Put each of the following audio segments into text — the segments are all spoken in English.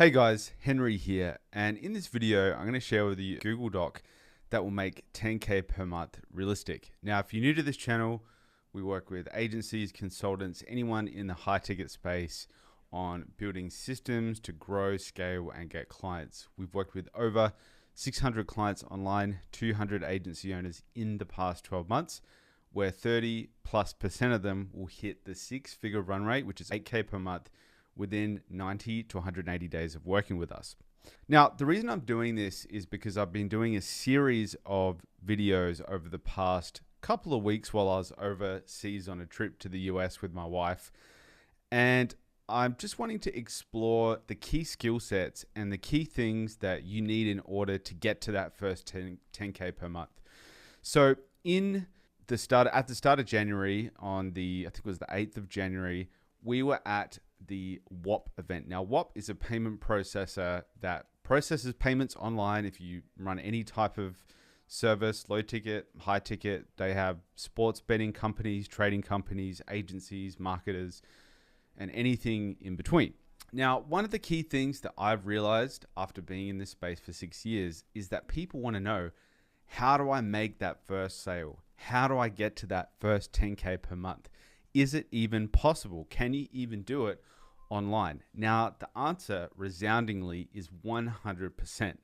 Hey guys, Henry here, and in this video I'm going to share with you a Google Doc that will make 10K per month realistic. Now, if you're new to this channel, we work with agencies, consultants, anyone in the high ticket space on building systems to grow, scale, and get clients. We've worked with over 600 clients online, 200 agency owners in the past 12 months, where 30+% of them will hit the 6-figure run rate, which is 8K per month, within 90 to 180 days of working with us. Now, the reason I'm doing this is because I've been doing a series of videos over the past couple of weeks while I was overseas on a trip to the US with my wife. And I'm just wanting to explore the key skill sets and the key things that you need in order to get to that first 10K per month. So at the start of January, I think it was the 8th of January, we were at the WOP event. Now, WOP is a payment processor that processes payments online. If you run any type of service, low ticket, high ticket, they have sports betting companies, trading companies, agencies, marketers, and anything in between. Now, one of the key things that I've realized after being in this space for 6 years is that people want to know, how do I make that first sale? How do I get to that first 10K per month? Is it even possible? Can you even do it online? Now, the answer resoundingly is 100%.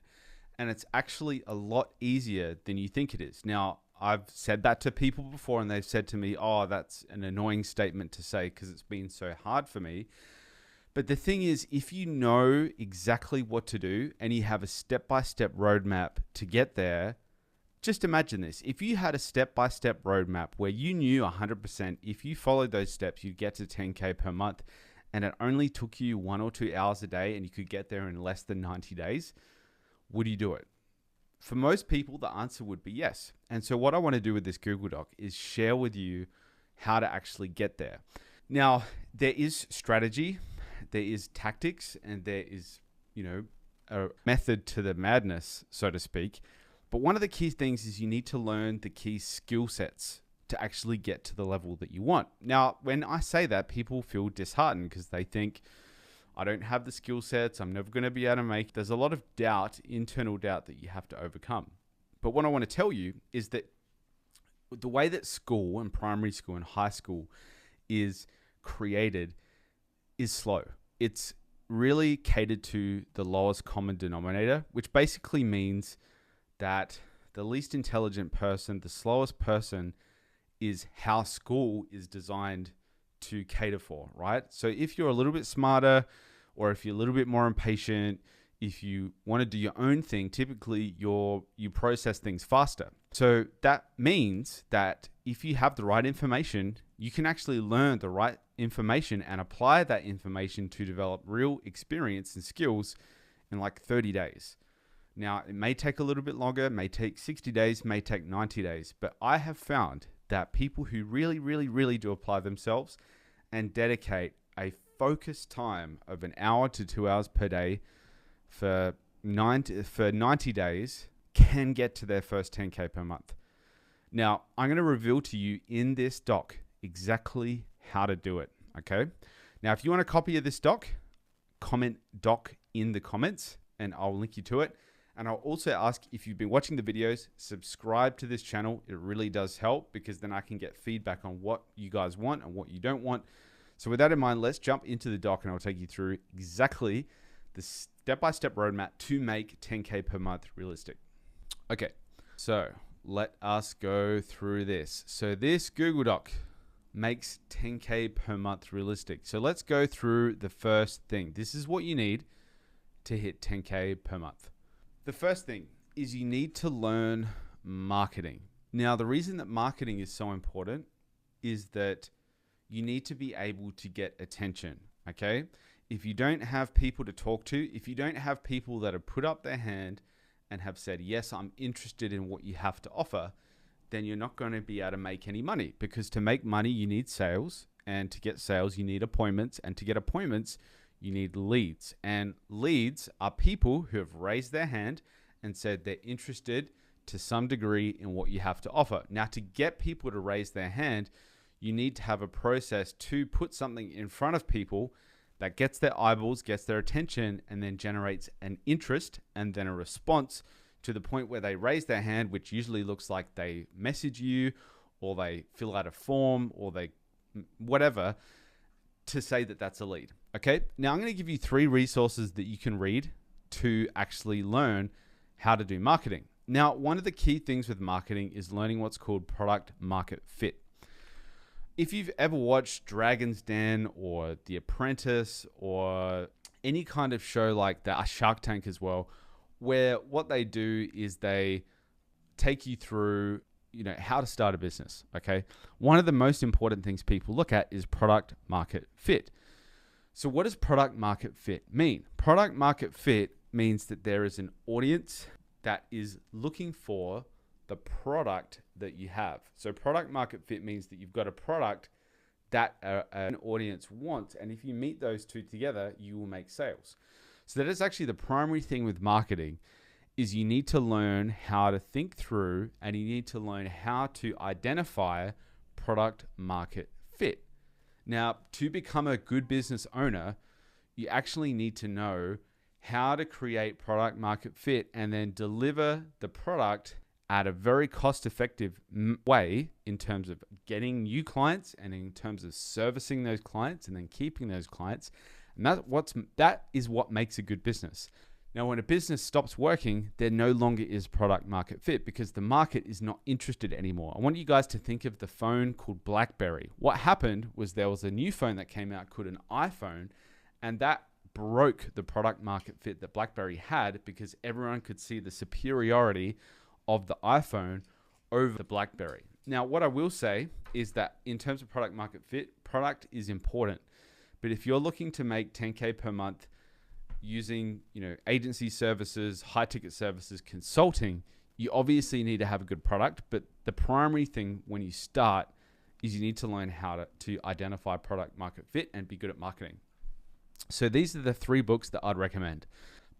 And it's actually a lot easier than you think it is. Now, I've said that to people before and they've said to me, oh, that's an annoying statement to say because it's been so hard for me. But the thing is, if you know exactly what to do and you have a step-by-step roadmap to get there, just imagine this. If you had a step-by-step roadmap where you knew 100% if you followed those steps, you'd get to 10K per month, and it only took you 1 or 2 hours a day and you could get there in less than 90 days, would you do it? For most people, the answer would be yes. And so what I want to do with this Google Doc is share with you how to actually get there. Now, there is strategy, there is tactics, and there is, a method to the madness, so to speak. But one of the key things is you need to learn the key skill sets to actually get to the level that you want. Now, when I say that, people feel disheartened because they think, I don't have the skill sets, I'm never going to be able to make. There's a lot of doubt, internal doubt that you have to overcome. But what I want to tell you is that the way that school and primary school and high school is created is slow. It's really catered to the lowest common denominator, which basically means that the least intelligent person, the slowest person, is how school is designed to cater for, right? So if you're a little bit smarter, or if you're a little bit more impatient, if you want to do your own thing, typically you process things faster. So that means that if you have the right information, you can actually learn the right information and apply that information to develop real experience and skills in like 30 days. Now, it may take a little bit longer, it may take 60 days, may take 90 days, but I have found that people who really do apply themselves and dedicate a focused time of 1 hour to 2 hours per day for 90 days can get to their first 10K per month. Now, I'm going to reveal to you in this doc exactly how to do it, okay? Now, if you want a copy of this doc, comment doc in the comments and I'll link you to it. And I'll also ask, if you've been watching the videos, subscribe to this channel. It really does help because then I can get feedback on what you guys want and what you don't want. So with that in mind, let's jump into the doc and I'll take you through exactly the step-by-step roadmap to make 10K per month realistic. Okay, so let us go through this. So this Google Doc makes 10K per month realistic. So let's go through the first thing. This is what you need to hit 10K per month. The first thing is you need to learn marketing. Now, the reason that marketing is so important is that you need to be able to get attention, okay? If you don't have people to talk to, if you don't have people that have put up their hand and have said, yes, I'm interested in what you have to offer, then you're not going to be able to make any money, because to make money, you need sales, and to get sales, you need appointments, and to get appointments, you need leads. And leads are people who have raised their hand and said they're interested to some degree in what you have to offer. Now, to get people to raise their hand, you need to have a process to put something in front of people that gets their eyeballs, gets their attention, and then generates an interest and then a response to the point where they raise their hand, which usually looks like they message you or they fill out a form or they whatever to say that that's a lead. Okay. Now I'm going to give you 3 resources that you can read to actually learn how to do marketing. Now, one of the key things with marketing is learning what's called product market fit. If you've ever watched Dragon's Den or The Apprentice or any kind of show like that, Shark Tank as well, where what they do is they take you through, how to start a business. Okay. One of the most important things people look at is product market fit. So what does product market fit mean? Product market fit means that there is an audience that is looking for the product that you have. So product market fit means that you've got a product that an audience wants. And if you meet those two together, you will make sales. So that is actually the primary thing with marketing is you need to learn how to think through and you need to learn how to identify product market fit. Now, to become a good business owner, you actually need to know how to create product market fit and then deliver the product at a very cost-effective way in terms of getting new clients and in terms of servicing those clients and then keeping those clients. And that is what makes a good business. Now, when a business stops working, there no longer is product market fit because the market is not interested anymore. I want you guys to think of the phone called BlackBerry. What happened was there was a new phone that came out called an iPhone, and that broke the product market fit that BlackBerry had because everyone could see the superiority of the iPhone over the BlackBerry. Now, what I will say is that in terms of product market fit, product is important. But if you're looking to make 10K per month using, agency services, high ticket services, consulting, you obviously need to have a good product. But the primary thing when you start is you need to learn how to identify product market fit and be good at marketing. So these are the 3 books that I'd recommend.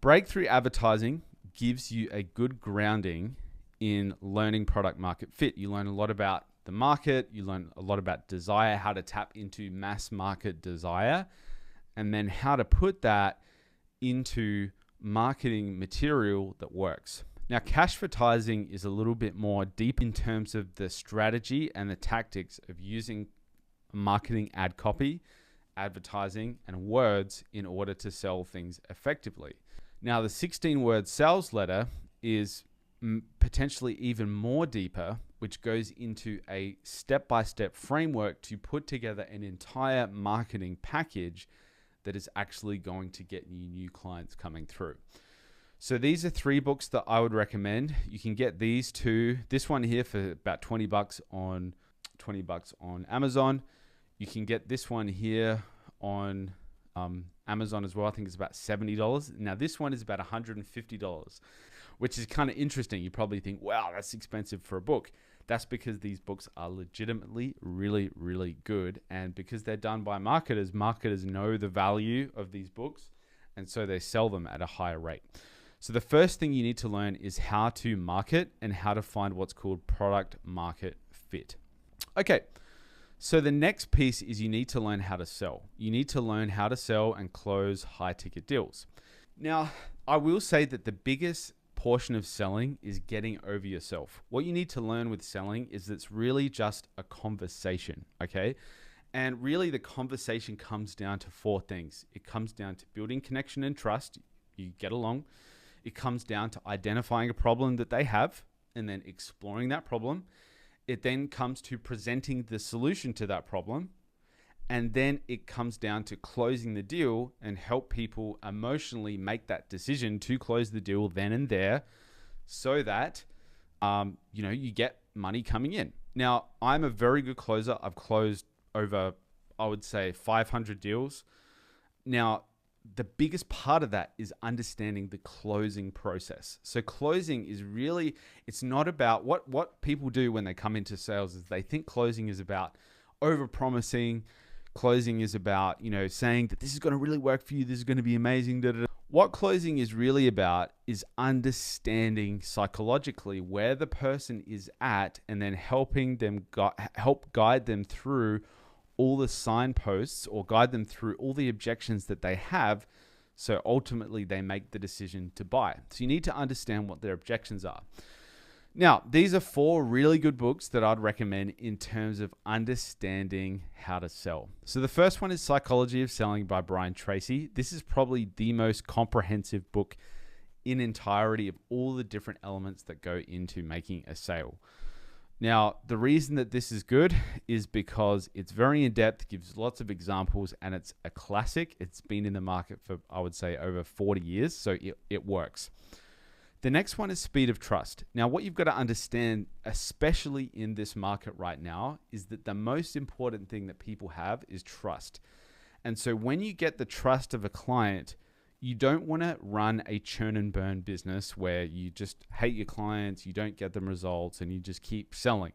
Breakthrough Advertising gives you a good grounding in learning product market fit. You learn a lot about the market, you learn a lot about desire, how to tap into mass market desire, and then how to put that into marketing material that works. Now, Cashvertising is a little bit more deep in terms of the strategy and the tactics of using marketing ad copy, advertising, and words in order to sell things effectively. Now, the 16-word sales letter is potentially even more deeper, which goes into a step-by-step framework to put together an entire marketing package that is actually going to get you new clients coming through. So these are 3 books that I would recommend. You can get these 2, this one here for about $20 on Amazon. You can get this one here on Amazon as well. I think it's about $70. Now this one is about $150, which is kind of interesting. You probably think, wow, that's expensive for a book. That's because these books are legitimately really, really good. And because they're done by marketers know the value of these books. And so they sell them at a higher rate. So the first thing you need to learn is how to market and how to find what's called product market fit. Okay. So the next piece is you need to learn how to sell. You need to learn how to sell and close high ticket deals. Now, I will say that the biggest portion of selling is getting over yourself. What you need to learn with selling is it's really just a conversation, okay? And really the conversation comes down to 4 things. It comes down to building connection and trust. You get along. It comes down to identifying a problem that they have and then exploring that problem. It then comes to presenting the solution to that problem. And then it comes down to closing the deal and help people emotionally make that decision to close the deal then and there so that, you get money coming in. Now, I'm a very good closer. I've closed over, I would say, 500 deals. Now, the biggest part of that is understanding the closing process. So closing is really, it's not about what people do when they come into sales is they think closing is about over-promising. Closing is about, saying that this is going to really work for you. This is going to be amazing. Da, da, da. What closing is really about is understanding psychologically where the person is at and then helping them help guide them through all the signposts or guide them through all the objections that they have, so ultimately they make the decision to buy. So you need to understand what their objections are. Now, these are 4 really good books that I'd recommend in terms of understanding how to sell. So the first one is Psychology of Selling by Brian Tracy. This is probably the most comprehensive book in entirety of all the different elements that go into making a sale. Now, the reason that this is good is because it's very in-depth, gives lots of examples, and it's a classic. It's been in the market for, I would say, over 40 years, so it works. The next one is Speed of Trust. Now, what you've got to understand, especially in this market right now, is that the most important thing that people have is trust. And so when you get the trust of a client, you don't want to run a churn and burn business where you just hate your clients, you don't get them results, and you just keep selling.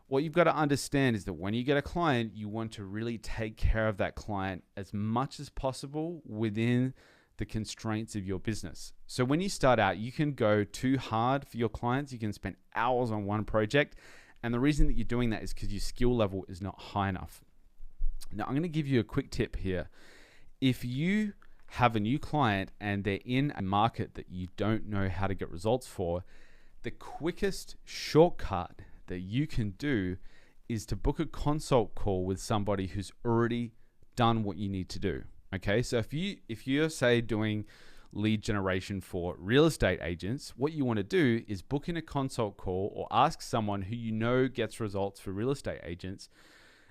What you've got to understand is that when you get a client, you want to really take care of that client as much as possible within the constraints of your business. So when you start out, you can go too hard for your clients. You can spend hours on one project. And the reason that you're doing that is because your skill level is not high enough. Now, I'm going to give you a quick tip here. If you have a new client and they're in a market that you don't know how to get results for, the quickest shortcut that you can do is to book a consult call with somebody who's already done what you need to do. Okay, so if you're say doing lead generation for real estate agents, what you want to do is book in a consult call or ask someone who you know gets results for real estate agents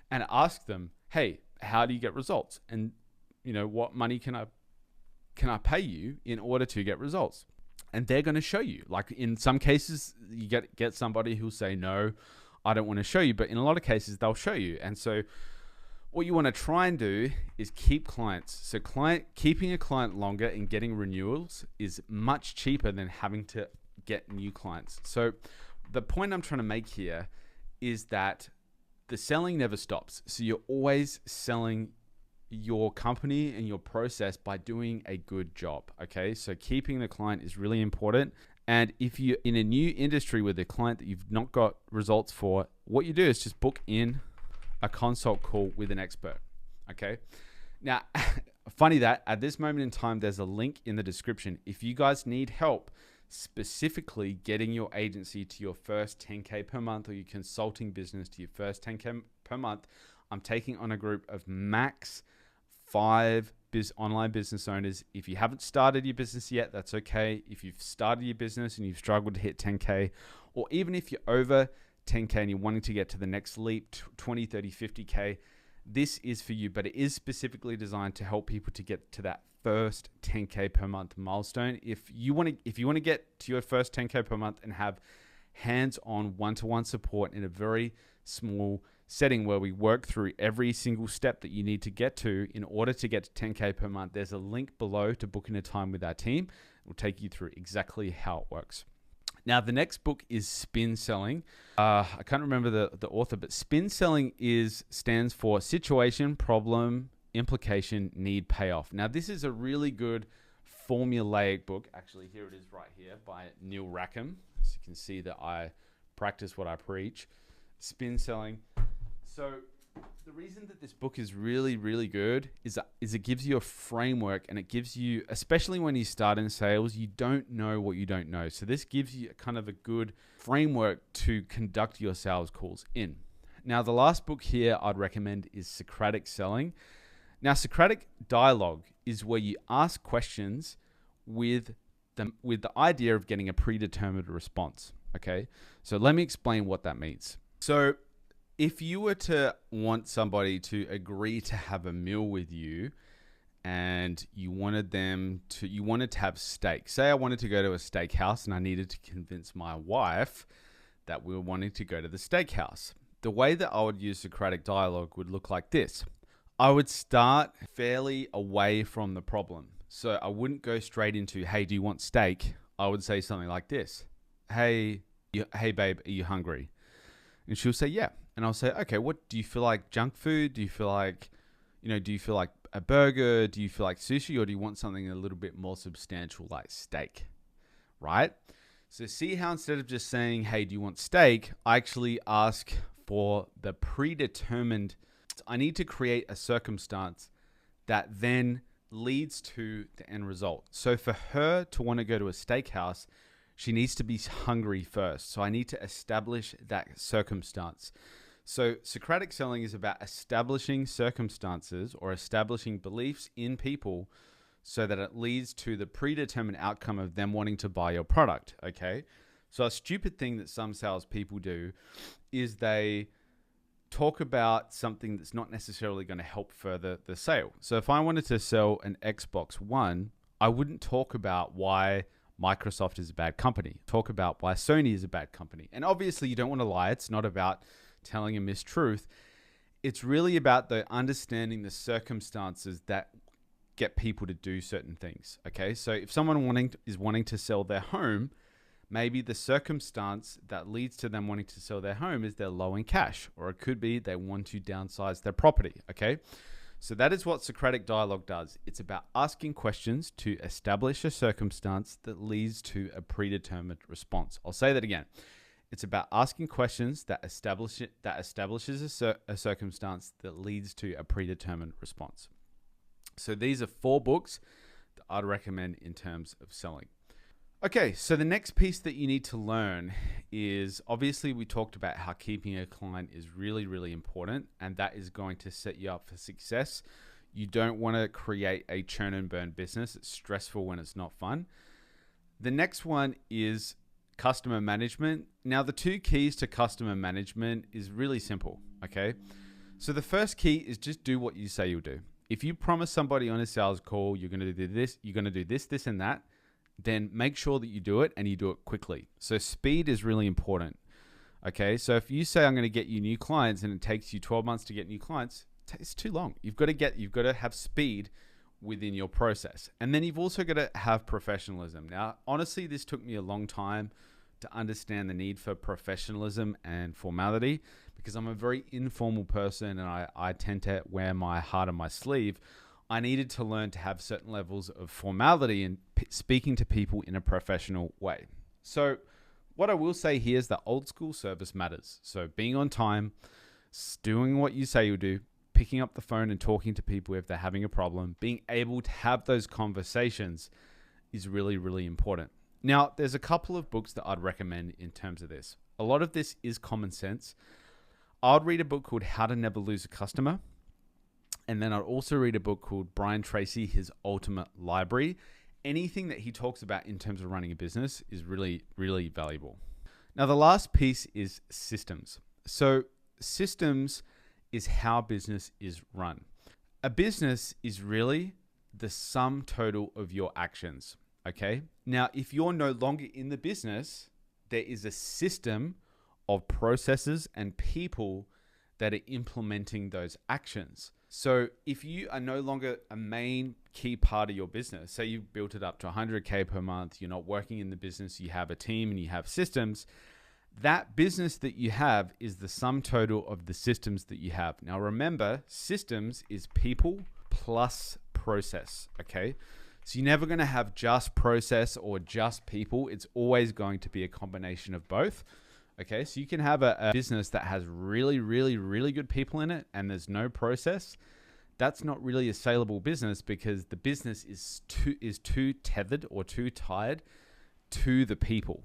and ask them, hey, how do you get results? And what money can I pay you in order to get results? And they're going to show you. Like in some cases, you get somebody who'll say, no, I don't want to show you. But in a lot of cases, they'll show you. And so what you want to try and do is keep clients. So keeping a client longer and getting renewals is much cheaper than having to get new clients. So the point I'm trying to make here is that the selling never stops. So you're always selling your company and your process by doing a good job. Okay, so keeping the client is really important. And if you're in a new industry with a client that you've not got results for, what you do is just book in a consult call with an expert. Okay, now funny that at this moment in time there's a link in the description. If you guys need help specifically getting your agency to your first 10K per month, or your consulting business to your first 10K per month, I'm taking on a group of max 5 online business owners. If you haven't started your business yet, that's okay. If you've started your business and you've struggled to hit 10K, or even if you're over 10K and you're wanting to get to the next leap, 20, 30, 50K, this is for you. But it is specifically designed to help people to get to that first 10K per month milestone. If you want to get to your first 10K per month and have hands-on one-to-one support in a very small setting where we work through every single step that you need to get to in order to get to 10K per month, there's a link below to book in a time with our team. We'll take you through exactly how it works. Now, the next book is Spin Selling. I can't remember the author, but Spin Selling stands for Situation, Problem, Implication, Need, Payoff. Now, this is a really good formulaic book. Actually, here it is right here by Neil Rackham. So you can see that I practice what I preach. Spin Selling. So the reason that this book is really, really good is it gives you a framework, and it gives you, especially when you start in sales, you don't know what you don't know. So this gives you kind of a good framework to conduct your sales calls in. Now, the last book here I'd recommend is Socratic Selling. Now, Socratic dialogue is where you ask questions with the idea of getting a predetermined response. Okay, so let me explain what that means. So if you were to want somebody to agree to have a meal with you, and you wanted to have steak. Say I wanted to go to a steakhouse and I needed to convince my wife that we were wanting to go to the steakhouse. The way that I would use Socratic dialogue would look like this. I would start fairly away from the problem. So I wouldn't go straight into, hey, do you want steak? I would say something like this. Hey babe, are you hungry? And she'll say, yeah. And I'll say, okay, what do you feel like? Junk food? Do you feel like a burger? Do you feel like sushi? Or do you want something a little bit more substantial like steak? Right? So see how instead of just saying, hey, do you want steak? I actually ask for the predetermined I need to create a circumstance that then leads to the end result. So for her to want to go to a steakhouse, she needs to be hungry first. So I need to establish that circumstance. So Socratic selling is about establishing circumstances or establishing beliefs in people so that it leads to the predetermined outcome of them wanting to buy your product, okay? So a stupid thing that some salespeople do is they talk about something that's not necessarily going to help further the sale. So if I wanted to sell an Xbox One, I wouldn't talk about why Microsoft is a bad company. Talk about why Sony is a bad company. And obviously you don't want to lie. It's not about telling a mistruth. It's really about the understanding the circumstances that get people to do certain things. Okay. So if someone is wanting to sell their home, maybe the circumstance that leads to them wanting to sell their home is they're low in cash, or it could be they want to downsize their property. Okay. So that is what Socratic dialogue does. It's about asking questions to establish a circumstance that leads to a predetermined response. I'll say that again. It's about asking questions that establishes a circumstance that leads to a predetermined response. So these are 4 books that I'd recommend in terms of selling. Okay, so the next piece that you need to learn is, obviously we talked about how keeping a client is really, really important, and that is going to set you up for success. You don't want to create a churn and burn business. It's stressful when it's not fun. The next one is customer management. Now, the 2 keys to customer management is really simple, okay? So the first key is just do what you say you'll do. If you promise somebody on a sales call, you're going to do this, you're going to do this, this, and that, then make sure that you do it and you do it quickly. So speed is really important, okay? So if you say, I'm going to get you new clients and it takes you 12 months to get new clients, it's too long. You've got to have speed within your process. And then you've also got to have professionalism. Now, honestly, this took me a long time to understand the need for professionalism and formality, because I'm a very informal person and I tend to wear my heart on my sleeve. I needed to learn to have certain levels of formality and speaking to people in a professional way. So what I will say here is that old school service matters. So being on time, doing what you say you'll do, picking up the phone and talking to people if they're having a problem, being able to have those conversations is really, really important. Now, there's a couple of books that I'd recommend in terms of this. A lot of this is common sense. I'd read a book called How to Never Lose a Customer. And then I'd also read a book called Brian Tracy, His Ultimate Library. Anything that he talks about in terms of running a business is really, really valuable. Now, the last piece is systems. So systems is how business is run. A business is really the sum total of your actions, okay? Now, if you're no longer in the business, there is a system of processes and people that are implementing those actions. So if you are no longer a main key part of your business, say you've built it up to 100K per month, you're not working in the business, you have a team and you have systems, that business that you have is the sum total of the systems that you have. Now remember, systems is people plus process, okay? So you're never going to have just process or just people. It's always going to be a combination of both. Okay, so you can have a business that has really, really, really good people in it and there's no process. That's not really a saleable business because the business is too tethered or too tied to the people.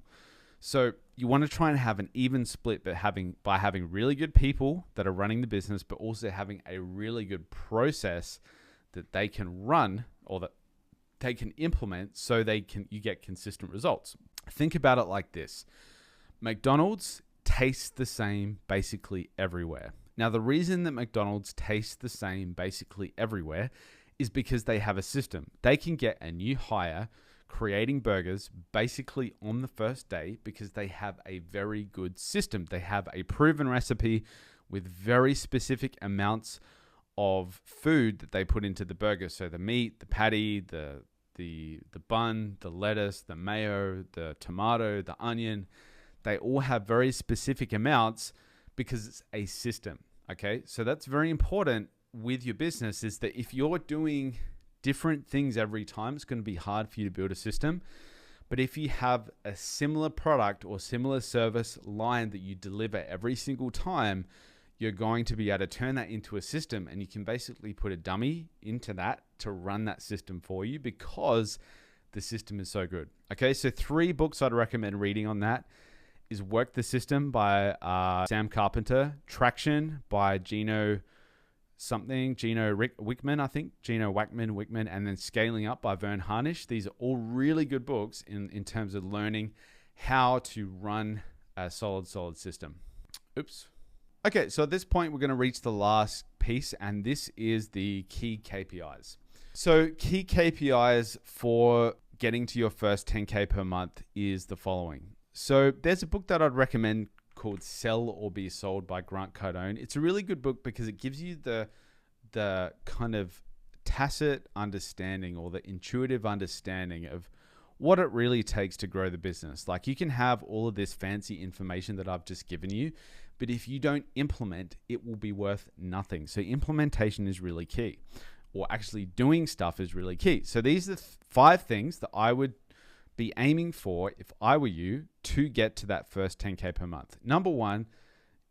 So you want to try and have an even split, but by having really good people that are running the business, but also having a really good process that they can run or that they can implement so you get consistent results. Think about it like this. McDonald's tastes the same basically everywhere. Now, the reason that McDonald's tastes the same basically everywhere is because they have a system. They can get a new hire creating burgers basically on the first day because they have a very good system. They have a proven recipe with very specific amounts of food that they put into the burger. So the meat, the patty, the bun, the lettuce, the mayo, the tomato, the onion, they all have very specific amounts because it's a system, okay? So that's very important with your business is that if you're doing different things every time, it's going to be hard for you to build a system. But if you have a similar product or similar service line that you deliver every single time, you're going to be able to turn that into a system, and you can basically put a dummy into that to run that system for you because the system is so good. Okay, so 3 books I'd recommend reading on that is Work the System by Sam Carpenter, Traction by Gino Wickman, I think, Gino Wickman, and then Scaling Up by Vern Harnish. These are all really good books in terms of learning how to run a solid system. Oops. Okay, so at this point, we're going to reach the last piece, and this is the key KPIs. So key KPIs for getting to your first 10K per month is the following. So there's a book that I'd recommend called Sell or Be Sold by Grant Cardone. It's a really good book because it gives you the kind of tacit understanding or the intuitive understanding of what it really takes to grow the business. Like, you can have all of this fancy information that I've just given you, but if you don't implement, it will be worth nothing. So implementation is really key, or actually doing stuff is really key. So these are 5 things that I would be aiming for if I were you to get to that first 10K per month. Number 1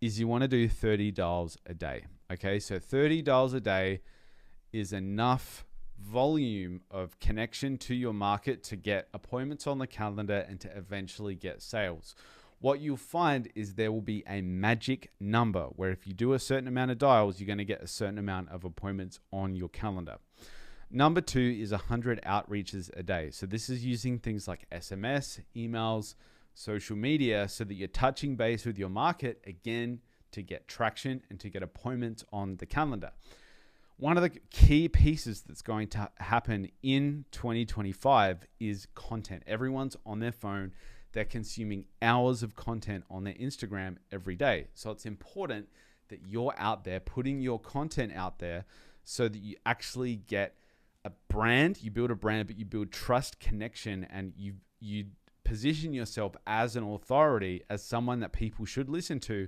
is you want to do $30 a day. Okay, so $30 a day is enough volume of connection to your market to get appointments on the calendar and to eventually get sales. What you'll find is there will be a magic number where if you do a certain amount of dials, you're going to get a certain amount of appointments on your calendar. Number 2 is 100 outreaches a day. So this is using things like SMS, emails, social media, so that you're touching base with your market again to get traction and to get appointments on the calendar. One of the key pieces that's going to happen in 2025 is content. Everyone's on their phone. They're consuming hours of content on their Instagram every day. So it's important that you're out there putting your content out there so that you actually get a brand. You build a brand, but you build trust, connection, and you position yourself as an authority, as someone that people should listen to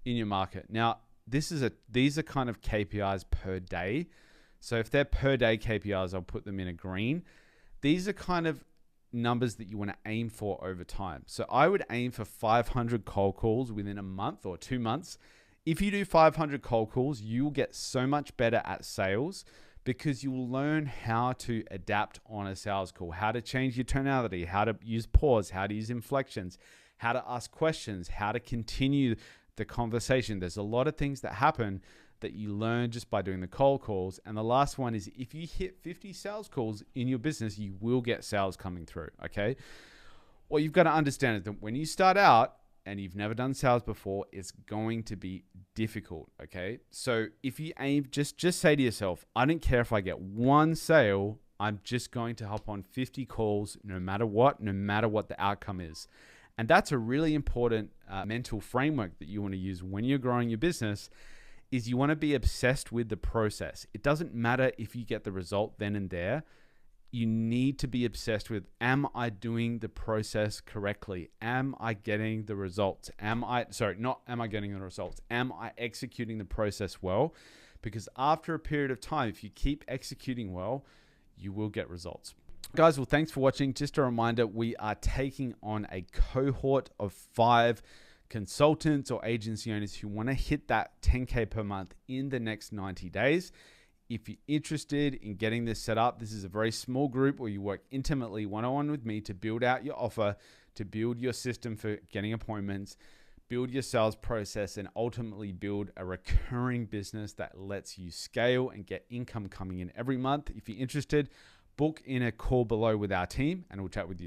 in your market. Now, these are kind of KPIs per day. So if they're per day KPIs, I'll put them in a green. These are kind of numbers that you want to aim for over time. So I would aim for 500 cold calls within a month or 2 months. If you do 500 cold calls, you'll get so much better at sales because you will learn how to adapt on a sales call, how to change your tonality, how to use pause, how to use inflections, how to ask questions, how to continue the conversation. There's a lot of things that happen that you learn just by doing the cold calls. And the last one is if you hit 50 sales calls in your business, you will get sales coming through, okay? What you've got to understand is that when you start out and you've never done sales before, it's going to be difficult, okay? So if you aim, just say to yourself, I don't care if I get 1 sale, I'm just going to hop on 50 calls no matter what the outcome is. And that's a really important mental framework that you want to use when you're growing your business, is you want to be obsessed with the process. It doesn't matter if you get the result then and there. You need to be obsessed with, am I doing the process correctly? Am I getting the results? Am I executing the process well? Because after a period of time, if you keep executing well, you will get results. Guys, well, thanks for watching. Just a reminder, we are taking on a cohort of 5 consultants or agency owners who want to hit that 10K per month in the next 90 days. If you're interested in getting this set up, this is a very small group where you work intimately one-on-one with me to build out your offer, to build your system for getting appointments, build your sales process, and ultimately build a recurring business that lets you scale and get income coming in every month. If you're interested, book in a call below with our team and we'll chat with you.